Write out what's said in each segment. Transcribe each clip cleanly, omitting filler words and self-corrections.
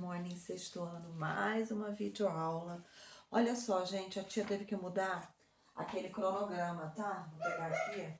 morning, sexto ano, mais uma videoaula. Olha só, gente, a tia teve que mudar aquele cronograma, tá? Vou pegar aqui.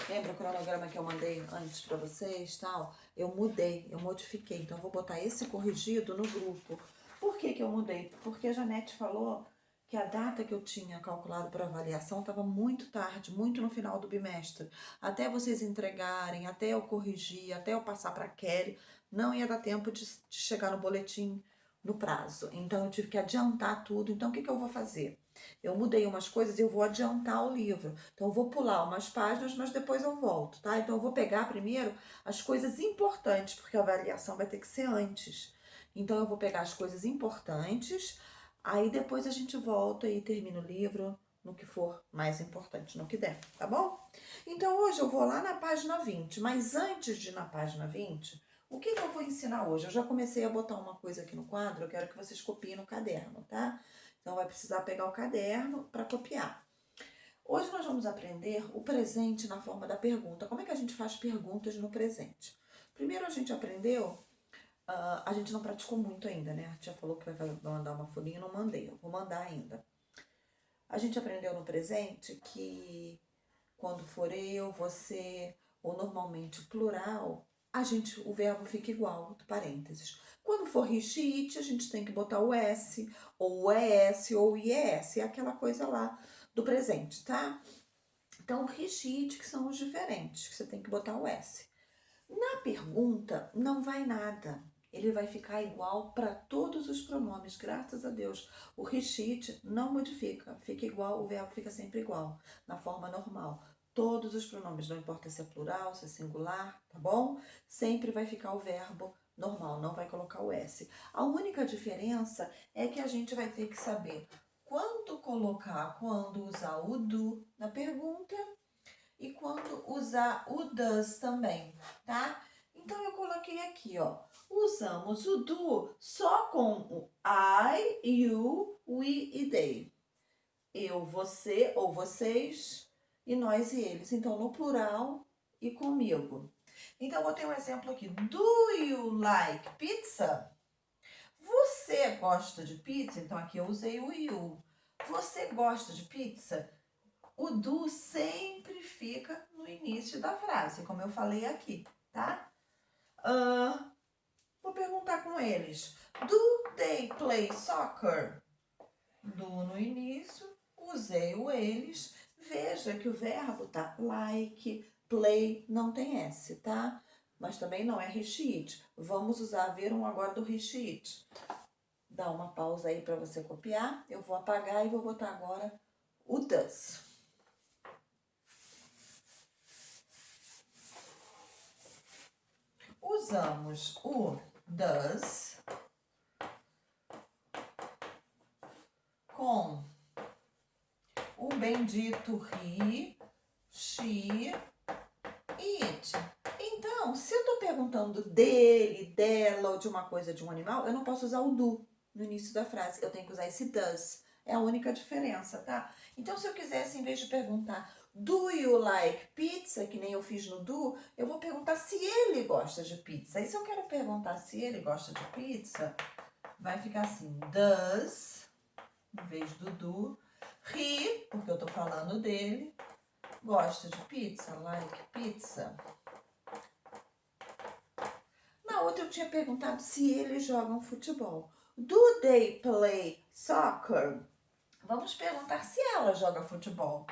Lembra o cronograma que eu mandei antes pra vocês, tal? Eu mudei, eu modifiquei. Então, eu vou botar esse corrigido no grupo. Por que que eu mudei? Porque a Janete falou que a data que eu tinha calculado para avaliação estava muito tarde, muito no final do bimestre. Até vocês entregarem, até eu corrigir, até eu passar para a Kelly, não ia dar tempo de chegar no boletim no prazo. Então, eu tive que adiantar tudo. Então, o que que eu vou fazer? Eu mudei umas coisas e eu vou adiantar o livro. Então, eu vou pular umas páginas, mas depois eu volto, tá? Então, eu vou pegar primeiro as coisas importantes, porque a avaliação vai ter que ser antes. Então, eu vou pegar as coisas importantes, aí depois a gente volta e termina o livro no que for mais importante, no que der, tá bom? Então, hoje eu vou lá na página 20, mas antes de ir na página 20, o que que eu vou ensinar hoje? Eu já comecei a botar uma coisa aqui no quadro, eu quero que vocês copiem no caderno, tá? Então, vai precisar pegar o caderno para copiar. Hoje nós vamos aprender o presente na forma da pergunta. Como é que a gente faz perguntas no presente? Primeiro a gente aprendeu, a gente não praticou muito ainda, né? A tia falou que vai mandar uma folhinha, não mandei, eu vou mandar ainda. A gente aprendeu no presente que quando for eu, você, ou normalmente plural, o verbo fica igual, do parênteses. Quando for he, she, it, a gente tem que botar o S, ou o ES, ou o IES, é aquela coisa lá do presente, tá? Então, he, she, it, que são os diferentes, que você tem que botar o S. Na pergunta, não vai nada. Ele vai ficar igual para todos os pronomes, graças a Deus. O he, she, it não modifica, fica igual, o verbo fica sempre igual, na forma normal. Todos os pronomes, não importa se é plural, se é singular, tá bom? Sempre vai ficar o verbo normal, não vai colocar o S. A única diferença é que a gente vai ter que saber quando usar o do na pergunta e quando usar o does também, tá? Então, eu coloquei aqui, ó. Usamos o do só com o I, you, we e they. Eu, você ou vocês e nós e eles. Então, no plural e comigo. Então, eu botei um exemplo aqui. Do you like pizza? Você gosta de pizza? Então, aqui eu usei o you. Você gosta de pizza? O do sempre fica no início da frase, como eu falei aqui, tá? Vou perguntar com eles. Do they play soccer? Do no início, usei o eles. Veja que o verbo tá like, play, não tem S, tá? Mas também não é he, she, it. Vamos usar ver um agora do he, she, it. Dá uma pausa aí para você copiar. Eu vou apagar e vou botar agora o does. Usamos o does com o bendito he, she e it. Então, se eu tô perguntando dele, dela ou de uma coisa de um animal, eu não posso usar o do no início da frase. Eu tenho que usar esse does. É a única diferença, tá? Então, se eu quisesse, em vez de perguntar do you like pizza, que nem eu fiz no do, eu vou perguntar se ele gosta de pizza. E se eu quero perguntar se ele gosta de pizza, vai ficar assim, does, em vez do, he, porque eu tô falando dele, gosta de pizza, like pizza. Na outra eu tinha perguntado se eles jogam futebol. Do they play soccer? Vamos perguntar se ela joga futebol.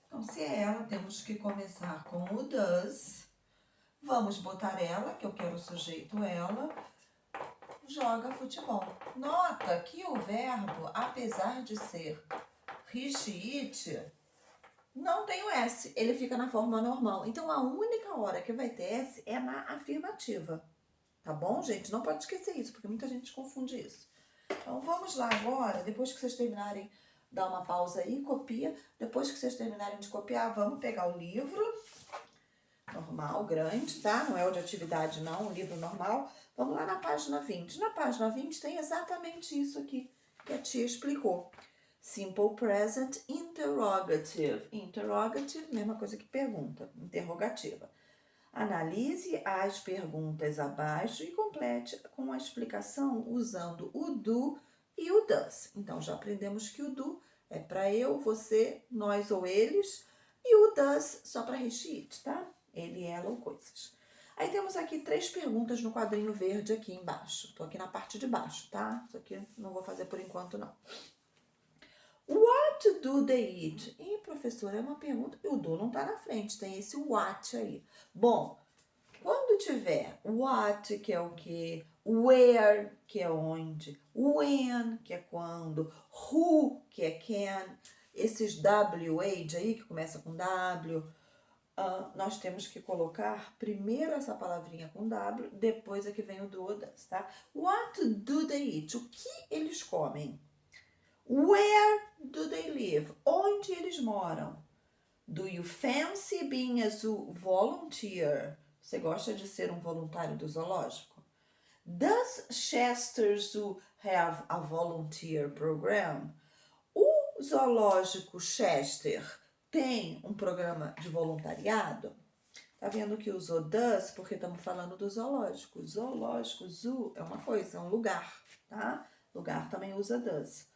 Então, se é ela, temos que começar com o does. Vamos botar ela, que eu quero o sujeito ela, joga futebol. Nota que o verbo, apesar de ser he, she, it, não tem o S, ele fica na forma normal. Então, a única hora que vai ter S é na afirmativa. Tá bom, gente? Não pode esquecer isso, porque muita gente confunde isso. Então, vamos lá agora, depois que vocês terminarem, dá uma pausa aí, copia. Depois que vocês terminarem de copiar, vamos pegar o livro normal, grande, tá? Não é o de atividade, não, o livro normal. Vamos lá na página 20. Na página 20 tem exatamente isso aqui que a tia explicou. Simple Present Interrogative. Interrogative, mesma coisa que pergunta, interrogativa. Analise as perguntas abaixo e complete com a explicação usando o do e o does. Então, já aprendemos que o do é para eu, você, nós ou eles, e o does só para recheat, tá? Ele, ela ou coisas. Aí temos aqui 3 perguntas no quadrinho verde aqui embaixo. Tô aqui na parte de baixo, tá? Isso aqui não vou fazer por enquanto, não. What do they eat? Ih, professora, é uma pergunta. E o do não tá na frente, tem esse what aí. Bom, quando tiver what, que é o que, where, que é onde, when, que é quando, who, que é can, esses WH aí, que começa com W, nós temos que colocar primeiro essa palavrinha com W, depois é que vem o do ou das, tá? What do they eat? O que eles comem? Where do they live? Onde eles moram? Do you fancy being a zoo volunteer? Você gosta de ser um voluntário do zoológico? Does Chester Zoo have a volunteer program? O zoológico Chester tem um programa de voluntariado? Tá vendo que usou does porque estamos falando do zoológico. Zoológico, zoo é uma coisa, é um lugar, tá? Lugar também usa does.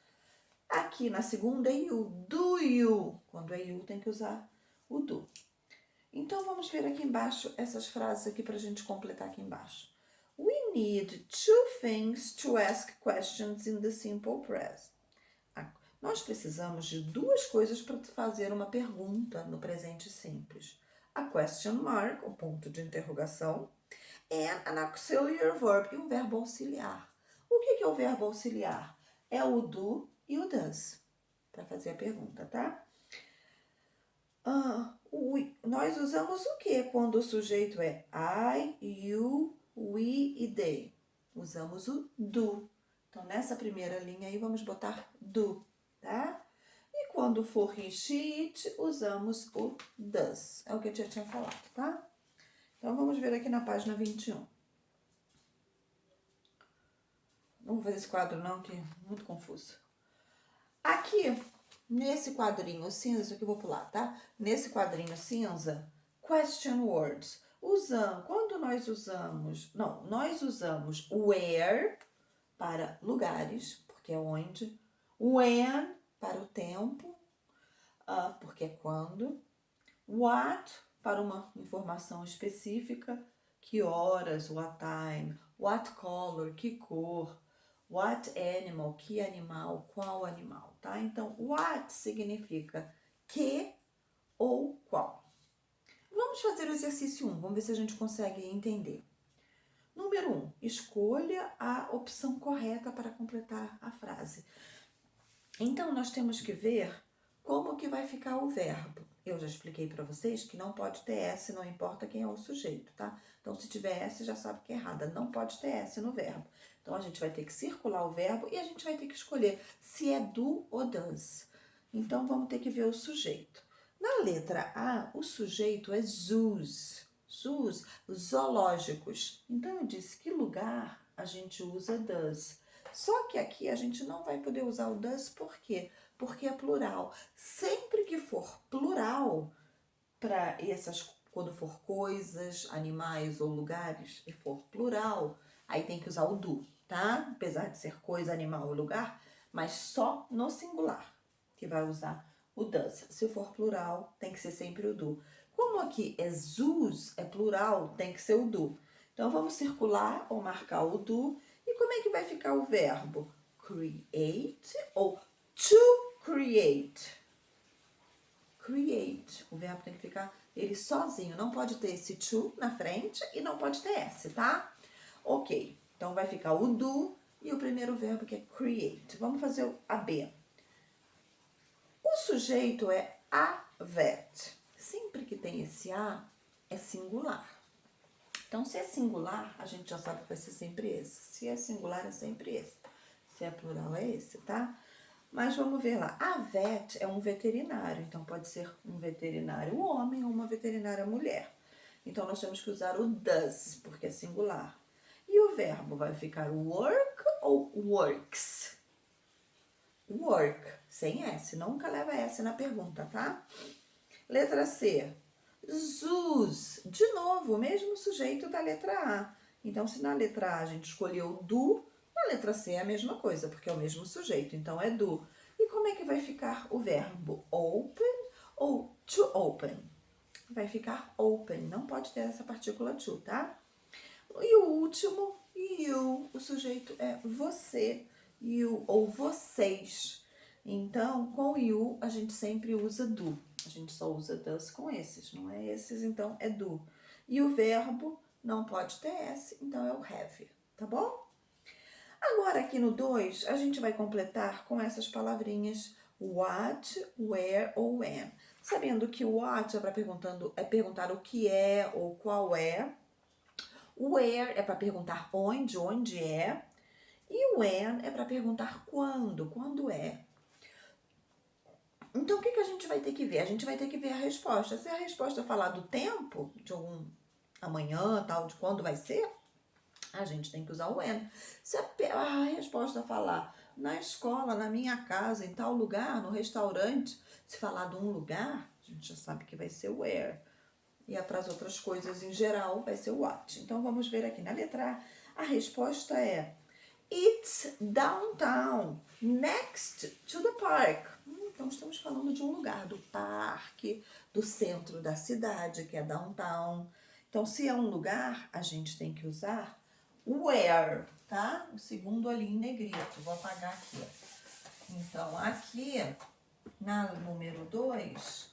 Aqui na segunda é you. Do you? Quando é you tem que usar o do. Então vamos ver aqui embaixo essas frases aqui para a gente completar aqui embaixo. We need 2 things to ask questions in the simple present. Nós precisamos de 2 coisas para fazer uma pergunta no presente simples. A question mark, o ponto de interrogação, and an auxiliary verb, e um verbo auxiliar. O que é o verbo auxiliar? É o do e o does, para fazer a pergunta, tá? Nós usamos o que quando o sujeito é I, you, we e they? Usamos o do. Então, nessa primeira linha aí, vamos botar do, tá? E quando for he, she, it, usamos o does. É o que eu já tinha falado, tá? Então, vamos ver aqui na página 21. Não vou fazer esse quadro não, que é muito confuso. Aqui, nesse quadrinho cinza, isso aqui eu vou pular, tá? Nesse quadrinho cinza, question words. Quando nós usamos... Não, nós usamos where para lugares, porque é onde. When para o tempo, porque é quando. What para uma informação específica, que horas, what time. What color, que cor. What animal, que animal, qual animal, tá? Então, what significa que ou qual. Vamos fazer o exercício 1, vamos ver se a gente consegue entender. Número 1, escolha a opção correta para completar a frase. Então, nós temos que ver como que vai ficar o verbo. Eu já expliquei para vocês que não pode ter S, não importa quem é o sujeito, tá? Então, se tiver S, já sabe que é errada. Não pode ter S no verbo. Então, a gente vai ter que circular o verbo e a gente vai ter que escolher se é do ou does. Então, vamos ter que ver o sujeito. Na letra A, o sujeito é zoos. Zoos, zoológicos. Então, eu disse que lugar a gente usa does. Só que aqui a gente não vai poder usar o does, por quê? Porque é plural. Sempre que for plural, para quando for coisas, animais ou lugares, e for plural, aí tem que usar o do, tá? Apesar de ser coisa, animal ou lugar, mas só no singular que vai usar o does. Se for plural, tem que ser sempre o do. Como aqui é zoos, é plural, tem que ser o do. Então, vamos circular ou marcar o do. E como é que vai ficar o verbo? Create ou to create. Create. O verbo tem que ficar ele sozinho. Não pode ter esse to na frente e não pode ter S, tá? Ok. Então, vai ficar o do e o primeiro verbo que é create. Vamos fazer a B. O sujeito é a vet. Sempre que tem esse a, é singular. Então, se é singular, a gente já sabe que vai ser sempre esse. Se é singular, é sempre esse. Se é plural, é esse, tá? Mas vamos ver lá. A vet é um veterinário. Então, pode ser um veterinário homem ou uma veterinária mulher. Então, nós temos que usar o does, porque é singular. E o verbo vai ficar work ou works? Work, sem S. Nunca leva S na pergunta, tá? Letra C. zoos. De novo, o mesmo sujeito da letra A. Então, se na letra A a gente escolheu do, na letra C é a mesma coisa, porque é o mesmo sujeito. Então, é do. E como é que vai ficar o verbo open ou to open? Vai ficar open, não pode ter essa partícula to, tá? E o último, you, o sujeito é você, you ou vocês. Então, com you, a gente sempre usa do. A gente só usa does com esses, não é esses, então é do. E o verbo não pode ter S, então é o have, tá bom? Agora, aqui no 2, a gente vai completar com essas palavrinhas what, where ou when. Sabendo que o what é perguntar o que é ou qual é. Where é para perguntar onde é. E when é para perguntar quando é. Então, o que a gente vai ter que ver? A gente vai ter que ver a resposta. Se a resposta falar do tempo, de algum amanhã, tal, de quando vai ser, a gente tem que usar o when. Se a resposta falar na escola, na minha casa, em tal lugar, no restaurante, se falar de um lugar, a gente já sabe que vai ser where. E para as outras coisas em geral vai ser o what. Então vamos ver aqui na letra A. A resposta é It's downtown, next to the park. Então estamos falando de um lugar, do parque, do centro da cidade, que é downtown. Então, se é um lugar, a gente tem que usar where, tá? O segundo ali em negrito. Vou apagar aqui. Então, aqui, na número 2,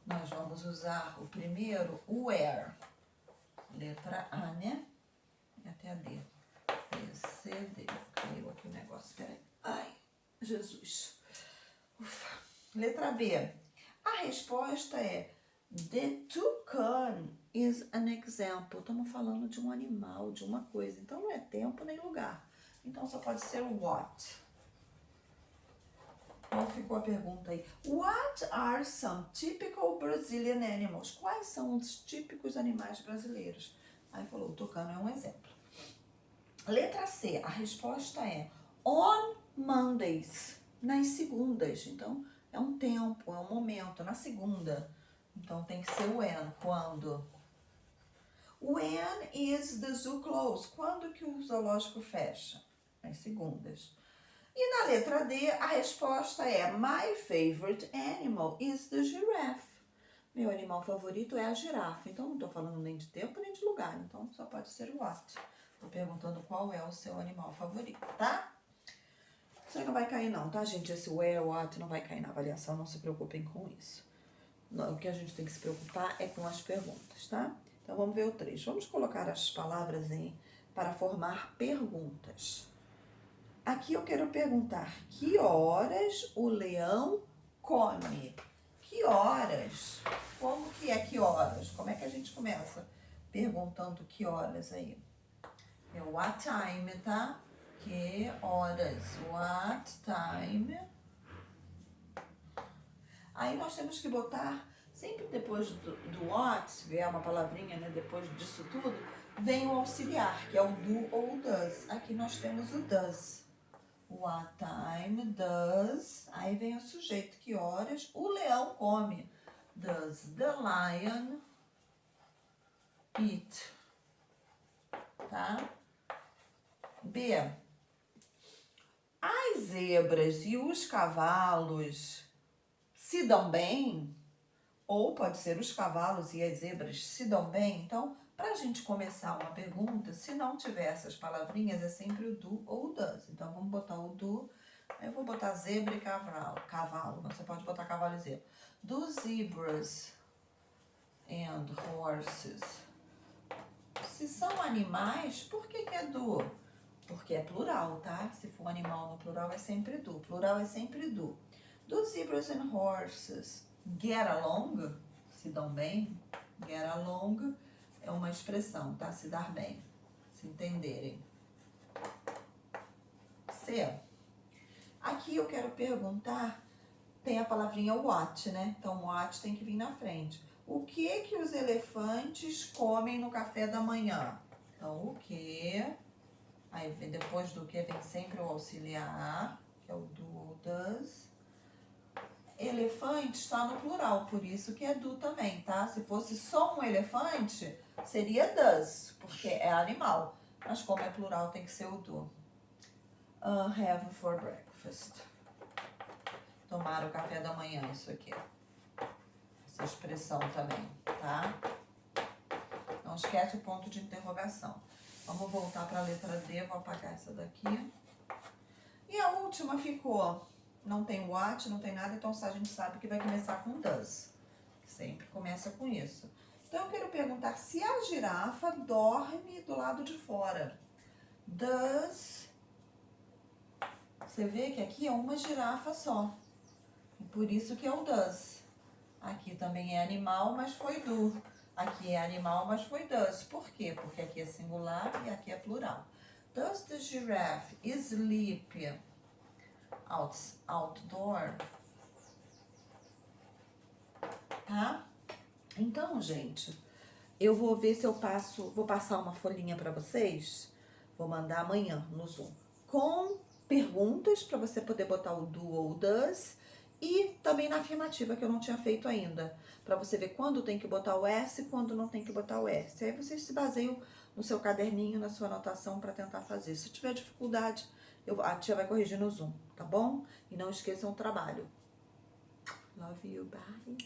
nós vamos usar o primeiro, where. Letra A, né? E até a D. B, C, D. Caiu aqui o negócio, peraí. Ai, Jesus. Ufa. Letra B. A resposta é the toucan is an example. Estamos falando de um animal, de uma coisa. Então não é tempo nem lugar. Então só pode ser what. Qual ficou a pergunta aí? What are some typical Brazilian animals? Quais são os típicos animais brasileiros? Aí falou, o tucano é um exemplo. Letra C, a resposta é on Mondays, nas segundas. Então, é um tempo, é um momento, na segunda. Então, tem que ser when, quando. When is the zoo closed? Quando que o zoológico fecha? Nas segundas. E na letra D, a resposta é my favorite animal is the giraffe. Meu animal favorito é a girafa. Então, não estou falando nem de tempo, nem de lugar. Então, só pode ser o what. Estou perguntando qual é o seu animal favorito, tá? Isso aí não vai cair não, tá, gente? Esse where, what não vai cair na avaliação. Não se preocupem com isso. Não, o que a gente tem que se preocupar é com as perguntas, tá? Então, vamos ver o 3. Vamos colocar as palavras para formar perguntas. Aqui eu quero perguntar, que horas o leão come? Que horas? Como que é que horas? Como é que a gente começa perguntando que horas aí? É what time, tá? Que horas? What time? Aí nós temos que botar, sempre depois do what, se vier uma palavrinha, né? Depois disso tudo, vem o auxiliar, que é o do ou o does. Aqui nós temos o does. What time does? Aí vem o sujeito, que horas o leão come? Does the lion eat? Tá? B. As zebras e os cavalos se dão bem? Ou pode ser os cavalos e as zebras se dão bem? Então, para a gente começar uma pergunta, se não tiver essas palavrinhas, é sempre o do ou o does. Então, vamos botar o do. Eu vou botar zebra e cavalo. Você pode botar cavalo e zebra. Do zebras and horses. Se são animais, por que é do? Porque é plural, tá? Se for animal no plural, é sempre do. Plural é sempre do. Do zebras and horses get along? Se dão bem? Get along é uma expressão, tá? Se dar bem. Se entenderem. C. Aqui eu quero perguntar, tem a palavrinha what, né? Então, what tem que vir na frente. O que os elefantes comem no café da manhã? Então, o que? Aí, depois do que vem sempre o auxiliar, que é o do, does. elefante está no plural, por isso que é do também, tá? Se fosse só um elefante, seria does, porque é animal. Mas como é plural, tem que ser o do. Have for breakfast. Tomar o café da manhã, isso aqui. Essa expressão também, tá? Não esquece o ponto de interrogação. Vamos voltar para a letra D, vou apagar essa daqui. E a última ficou, não tem what, não tem nada, então a gente sabe que vai começar com does. Sempre começa com isso. Então eu quero perguntar se a girafa dorme do lado de fora. Does... Você vê que aqui é uma girafa só. Por isso que é o does. Aqui também é animal, mas foi do. Aqui é animal, mas foi does. Por quê? Porque aqui é singular e aqui é plural. Does the giraffe sleep outdoor? Tá? Então, gente, eu vou ver se eu vou passar uma folhinha para vocês. Vou mandar amanhã no Zoom. Com perguntas para você poder botar o do ou o does. E também na afirmativa, que eu não tinha feito ainda. Para você ver quando tem que botar o S e quando não tem que botar o S. Aí vocês se baseiam no seu caderninho, na sua anotação para tentar fazer. Se tiver dificuldade, a tia vai corrigir no Zoom, tá bom? E não esqueçam o trabalho. Love you, bye.